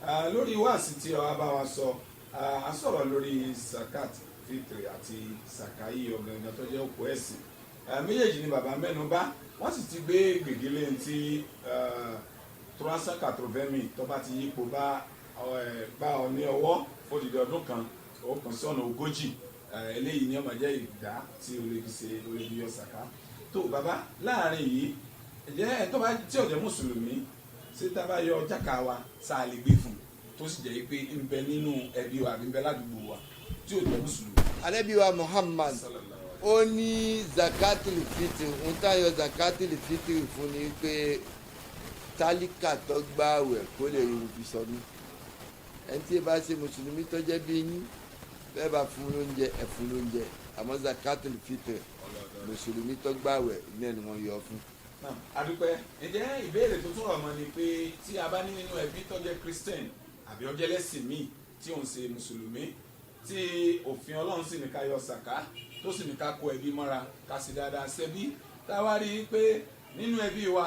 lórí wáàsí tí ọba bá wa sọ a sọ̀rọ̀ lórí zakat fitri àti sakayi ọ̀gbẹ̀ngàn tó jẹ́ òkú ẹ̀sìn méjèèjì ni bàbá mẹ́nu bà wọ́n sì ti gbé gbègélé ti 380 tó bá ti yípo bá ọ ní ọwọ́ fódìdí ọdún kan ó kàn sí ọ̀nà ogójì eléyìí ni ó máa jẹ́ ìdá tí o lè fi ṣe o lè fi yọ sàká tó bàbá láàrin yìí ǹjẹ́ ẹ̀ tó bá tí ó jẹ́ mùsùlùmí ṣé tá a bá yọ jákà wa tá a lè gbé fún tó sì jẹ́ pé ń bẹ nínú ẹbí wa àbí ń bẹ ládùúgbò wa tí ó jẹ́ mùsùlùmí. Ànábì wa Muhammad ó ní zakatul fitr ń tayọ zakatul fitr fún ni pé tálíkà tó gbààwẹ̀ kó lè rí ibi sọdún ẹni tí ẹ bá ṣe mùsùlùmí tó jẹ́ bí yín bẹ́ẹ̀ bá fún lóúnjẹ ẹ fún lóúnjẹ àmọ́ zakatul fitr mùsùlùmí tó gbààwẹ̀ náà ni wọ́n yọ fún. Adúpẹ́ ǹjẹ́ ìbéèrè tó tún rọ̀ mọ́ ni pé tí a bá ní nínú ẹbí tó jẹ́ Christian àbí ọjọ́ ẹlẹ́sìn míì tí òun ṣe mùsùlùmí tí òfin Ọlọ́run sì ní ká yọ sàká tó sì ní ká kó ẹbí mọ́ra ká sì dáadáa ṣẹbí tá a wá rí i pé nínú ẹbí wa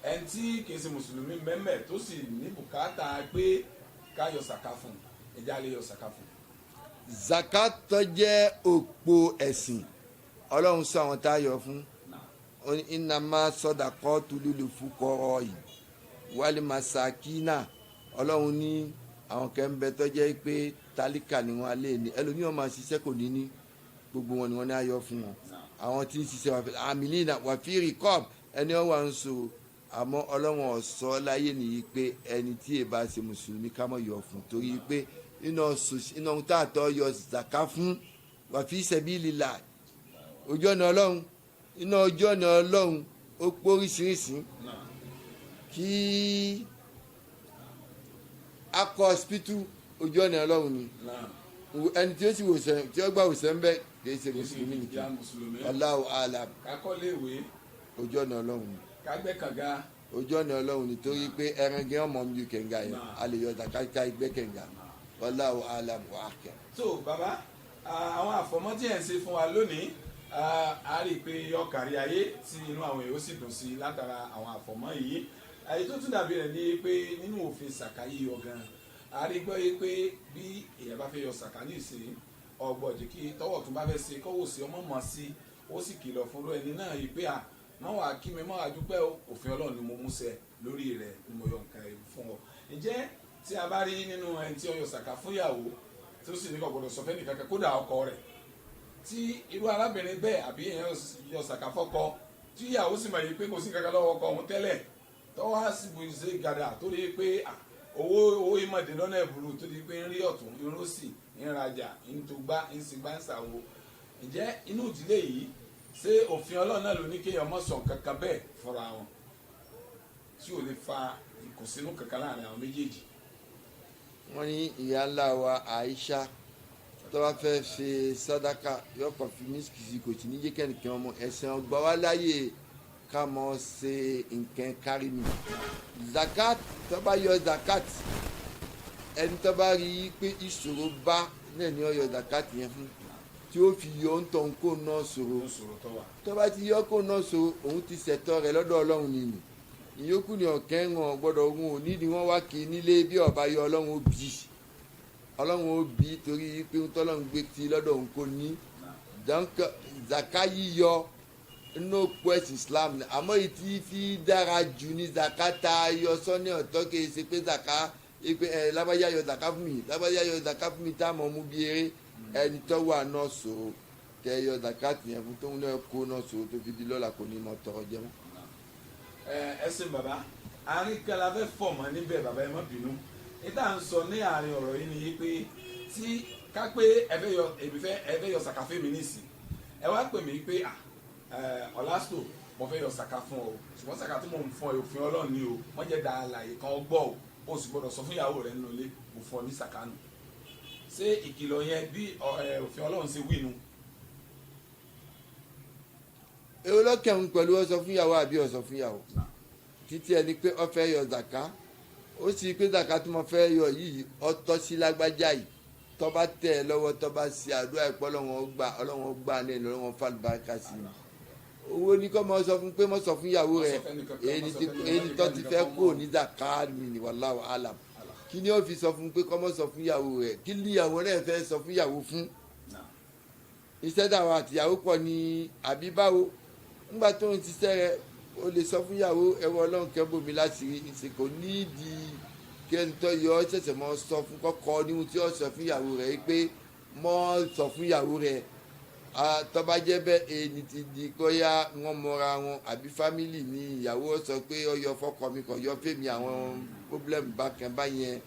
ẹni tí kìí ṣe mùsùlùmí mẹ́mẹ́ tó sì ní bùkátà pé ká yọ sàká fún ẹ̀jẹ̀ á lè yọ sàká fún. zakat tó jẹ́ òpó ẹ̀sìn Ọlọ́run sọ àwọn tá a yọ fún innama sadaqatu lil fuqara'i wal masakina Ọlọ́run ní àwọn kan bẹ tó jẹ́ pé tálíkà ni wọ́n lè ní ẹlòmíràn máa ṣiṣẹ́ kò ní ní gbogbo wọn ni wọ́n ní ayọ̀ fún wọn àwọn tí ń ṣiṣẹ́ àmìlínà wà fi rìkọ́b ẹni wọ́n wà ń so àmọ́ Ọlọ́run ọ̀sọ́ láyé nìyí pé ẹni tí ẹ bá ṣe mùsùlùmí ká mọ̀ yọ fún torí pé iná ohun tá a tọ́ yọ zaka fún wà fi sabilillah ojú ọ̀nà Ọlọ́run iná ojú ọ̀nà Ọlọ́run ó póríṣiríṣi kí akọ hospital ojú ọ̀nà Ọlọ́run ni ẹni tí ó sì wòsàn tí ó gbà wòsàn ń bẹ kì í ṣe mùsùlùmí nìkan Allahu alam kakọ́léèwé ojú ọ̀nà Ọlọ́run ni kágbẹ́ kànga ojú ọ̀nà Ọlọ́run ni torí pé ẹran gẹ́ ọmọ mi ju kẹ̀ǹgà yẹn a lè yọ dàkàkà ìgbẹ́ kẹ̀ǹgà Allahu alam wà á kẹ́. tó bàbá àwọn àfọ̀mọ́ tí ẹ̀ ń ṣe fún wa lónìí a rí i pé yọ kárí ayé tí inú àwọn èèyàn sì dùn sí látara àwọn àfọ̀mọ́ yìí àyè tó tún dàbí rẹ̀ ní pé nínú òfin sàkáyé yọ gan a rí gbọ́ yé pé bí èèyàn bá fẹ́ yọ sàká ní ìsìn ọgbọ̀dì kí tọwọ́ tún bá fẹ́ ṣe kọ́wọ́ sí ọmọ mọ̀ sí ó sì kìlọ̀ fún ẹni náà yìí pé mọ́ wàá kí mi mọ́ wàá dúpẹ́ òfin Ọlọ́run ni mo mú ṣẹ lórí rẹ̀ ni mo yọ nǹkan ẹ̀ fún ọ. ǹjẹ́ tí a bá rí nínú ẹni tí ó yọ sàká fún ìyàwó tó sì ní kò gbọdọ̀ sọ fẹ́ni kankan kódà ọkọ rẹ̀ tí irú arábìnrin bẹ́ẹ̀ àbí èèyàn yọ sàká fọ́kọ tí ìyàwó sì mọ̀ yìí pé kò sí kankan lọ́wọ́ ọkọ òun tẹ́lẹ̀ tọ́wọ́ á sì bùn ṣe gàdà tó rí pé owó ìmọ̀dé lọ́nà ẹ̀bùrú tó di pé ń rí ọ̀tún irun sì ń rajà ń tó gbá ń sì gbá ń ṣàwo ǹjẹ́ inú ìdílé yìí ṣé òfin Ọlọ́run náà ló ní kéèyàn mọ̀ sọ̀ kankan bẹ́ẹ̀ fúnra wọn tí ò lè fa ìkùnsínú kankan láàrin àwọn méjèèjì. wọ́n ní ìyá ńlá wa Aisha tó bá fẹ́ ṣe sàdákà yóò kàn fi mísìkì sí kò sí ní jẹ́ kẹ́nìkan ọmọ ẹ̀sìn ọgbà wa láyè ká mọ̀ ṣe nǹkan kárí mi zakat tó bá yọ zakat ẹni tó bá rí i pé ìṣòro bá náà ni ó yọ zakat yẹn fún tí ó fi yọ ń tọ́ kó náà ṣòro tó bá ti yọ kó náà ṣòro òun ti ṣẹ̀tọ́ rẹ̀ lọ́dọ̀ Ọlọ́run nìyí ìyókù ni ọ̀kẹ́ wọn gbọ́dọ̀ ohun òní ni wọ́n wá kí nílé bí ọba yọ Ọlọ́run ó bí torí pé ń tọ́lọ́run gbé ti lọ́dọ̀ òun kò ní zaka yíyọ inú òpó ẹ̀sìn Islam àmọ́ èyí tí fi dára jù ní zakata yọ sọ́ni ọ̀tọ́ kì í ṣe pé zaka lábájá yọ zaka fún mi lábájá yọ zaka fún mi tá a mọ̀ mú bí eré ẹni tó wà náà sòrò kẹ yọ zaka tìyẹn fún tóun náà kó náà sòrò tó fi di lọ́la kò ní mọ̀ tọrọ jẹun. ẹsìn bàbá àárín kẹlẹ fẹ́ fọ̀ mọ́ níbẹ̀ bàbá ẹ má bínú níta ń sọ ní àárín ọ̀rọ̀ yìí ni pé tí ká pé ẹ fẹ́ yọ sàkà fún mi nísì ẹ wá pè mí pé ọ̀làsítò mo fẹ́ yọ sàkà fún ọ ṣùgbọ́n sàkà tí mo ń fọ òfin Ọlọ́run ni o wọ́n jẹ́ da àlàyé kan gbọ́ o sì gbọ́dọ̀ sọ fún ìyàwó rẹ̀ nínú ilé mo fọ ní sàkà nù ṣé ìkìlọ̀ yẹn bí òfin Ọlọ́run ṣe wí nu. èwo lọ́kẹ̀hún pẹ̀lú ọ̀sọ̀ fún ìyàwó àbí ọ̀sọ̀ fún ìyàwó títí ẹni pé ó fẹ́ yọ zaka ó sì pé zaka tí mo fẹ́ yọ yìí ọtọ́ sí lágbájá yìí tó bá tẹ̀ ẹ́ lọ́wọ́ tó bá ṣe àdúrà ẹ̀pọ̀ Ọlọ́run gbà ní ẹ̀lọ́ Ọlọ́run fàlùbáríkà sí i owó ní kọ́ mọ́ sọ fún pé mọ́ sọ fún ìyàwó rẹ̀ èyí tó ti fẹ́ kó ní zaka mi ní wallahu alam. kí ni ó fi sọ fún pé kọ́mọ́ sọ fún ìyàwó rẹ̀ kí ni ìyàwó rẹ̀ fẹ́ sọ fún ìyàwó fún iṣẹ́ dàwọn àtìyàwó pọ̀ ní àbí báwo nígbà tó ń ṣiṣẹ́ rẹ̀ o lè sọ fún ìyàwó ẹwọ ọlọ́run kẹ́bòmí láti rí ìsìnkò nídìí kí ẹni tó yọ ọ́ ṣẹ̀ṣẹ̀ mọ́ sọ fún kọ́kọ́ níhun tí ó sọ fún ìyàwó rẹ̀ pé mọ́ sọ fún ìyàwó rẹ̀ tọ́ba jẹ́ bẹ́ẹ̀ ẹni ti di kọ́yá wọn mọ́ra wọn àbí fámìlì ní ìyàwó sọ pé ó yọ fọ́kọ mi kò yọ fèmí àwọn pọ́blẹ́mù bákan báyẹn